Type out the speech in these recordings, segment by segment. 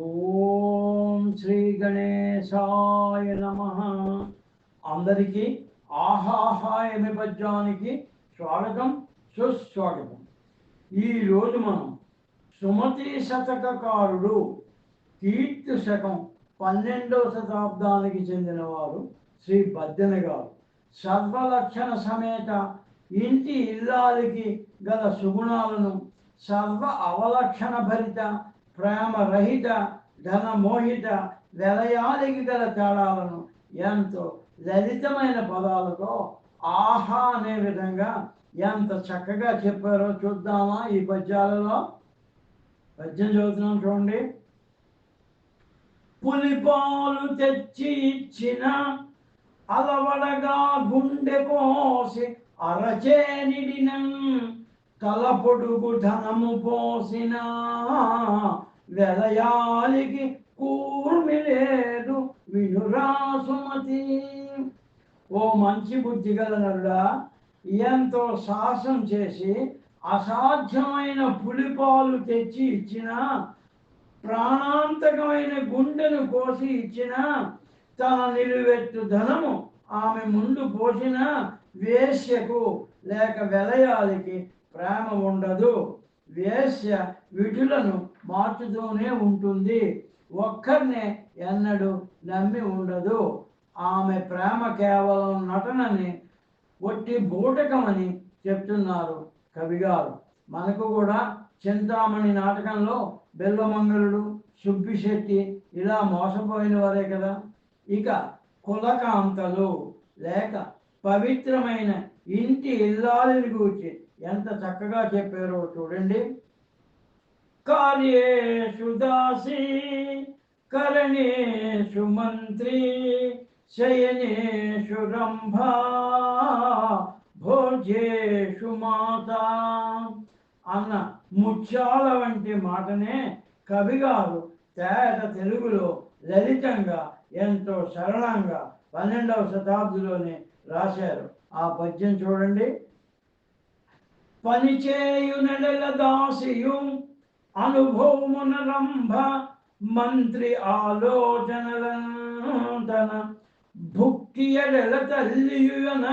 ఓం శ్రీ గణేశాయ నమః. అందరికీ ఆహాహాయమి పద్యానికి స్వాగతం, సుస్వాగతం. ఈరోజు మనం సుమతి శతకకారుడు కీర్తి శకం 12వ శతాబ్దానికి చెందినవారు శ్రీ బద్దెన గారు. సర్వలక్షణ సమేత ఇంటి ఇల్లాలికి గల సుగుణాలను, సర్వ అవలక్షణ భరిత ప్రేమరహిత ధనమోహిత వెలయాలికి గల తేడాలను ఎంతో లలితమైన పదాలతో ఆహా అనే విధంగా ఎంత చక్కగా చెప్పారో చూద్దామా ఈ పద్యాలలో. పద్యం చదువుతున్నాం చూడండి. పులిపాలు తెచ్చి ఇచ్చిన అలవడగా గుండె కోసి అరచేనిడిన తలపొడుగు ధనము పోసిన వెలయాలికి కూర్మి లేదు వినురా సుమతి. ఓ మంచి బుద్ధి గల నరుడా, ఎంతో సాహసం చేసి అసాధ్యమైన పులిపాలు తెచ్చి ఇచ్చిన, ప్రాణాంతకమైన గుండెను కోసి ఇచ్చిన, తన నిలువెత్తు ధనము ఆమె ముందు పోసిన వేశ్యకు లేక వెలయాలికి ప్రేమ ఉండదు. వేశ్య విధులను మార్చుతూనే ఉంటుంది, ఒక్కరినే ఎన్నడూ నమ్మి ఉండదు. ఆమె ప్రేమ కేవలం నటనని, ఒట్టి బూటకమని చెప్తున్నారు కవిగారు. మనకు కూడా చింతామణి నాటకంలో బెల్లమంగళుడు, సుబ్బిశెట్టి ఇలా మోసపోయిన వారే కదా. ఇక కులకాంతలు లేక పవిత్రమైన ఇంటి ఇల్లాలిని గూర్చి ఎంత చక్కగా చెప్పారో చూడండి. కార్యేషు దాసి కరణేషు మంత్రి శయనేషు రంభ భోజేషు మాత అన్న ముత్యాల వంటి మాటనే కవిగారు తేట తెలుగులో లలితంగా ఎంతో సరళంగా 12వ శతాబ్దిలోనే రాశారు. ఆ పద్యం చూడండి. పనిచేయు నెడల దాసియు అనుభవమున రంభ మంత్రి ఆలోచనల తన భుక్తి ఎడల తల్లియున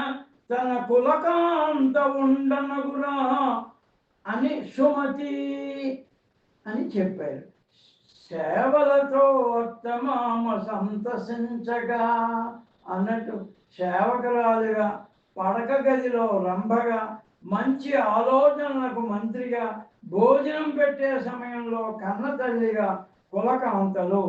తన కులకాంత ఉండనగురా అని సుమతి అని చెప్పారు. సేవలతో ఉత్తమామ సంతసించగా అన్నట్టు సేవకురాలుగా, పడక గదిలో రంభగా, మంచి ఆలోచనలకు మంత్రిగా, భోజనం పెట్టే సమయంలో కన్న తల్లిగా కులకాంతలు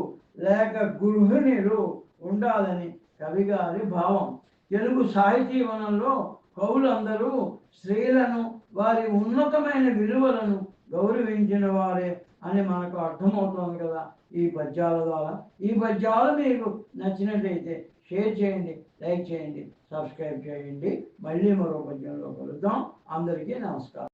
లేక గృహిణులు ఉండాలని కవిగారి భావం. తెలుగు సాహితీవనంలో కవులందరూ స్త్రీలను, వారి ఉన్నతమైన విలువలను గౌరవించిన వారే అని మనకు అర్థమవుతోంది కదా ఈ పద్యాల ద్వారా. ఈ పద్యాలు మీకు నచ్చినట్లయితే షేర్ చేయండి, లైక్ చేయండి, సబ్స్క్రైబ్ చేయండి. మళ్ళీ మరో పద్యంలో కలుద్దాం. అందరికీ నమస్కారం.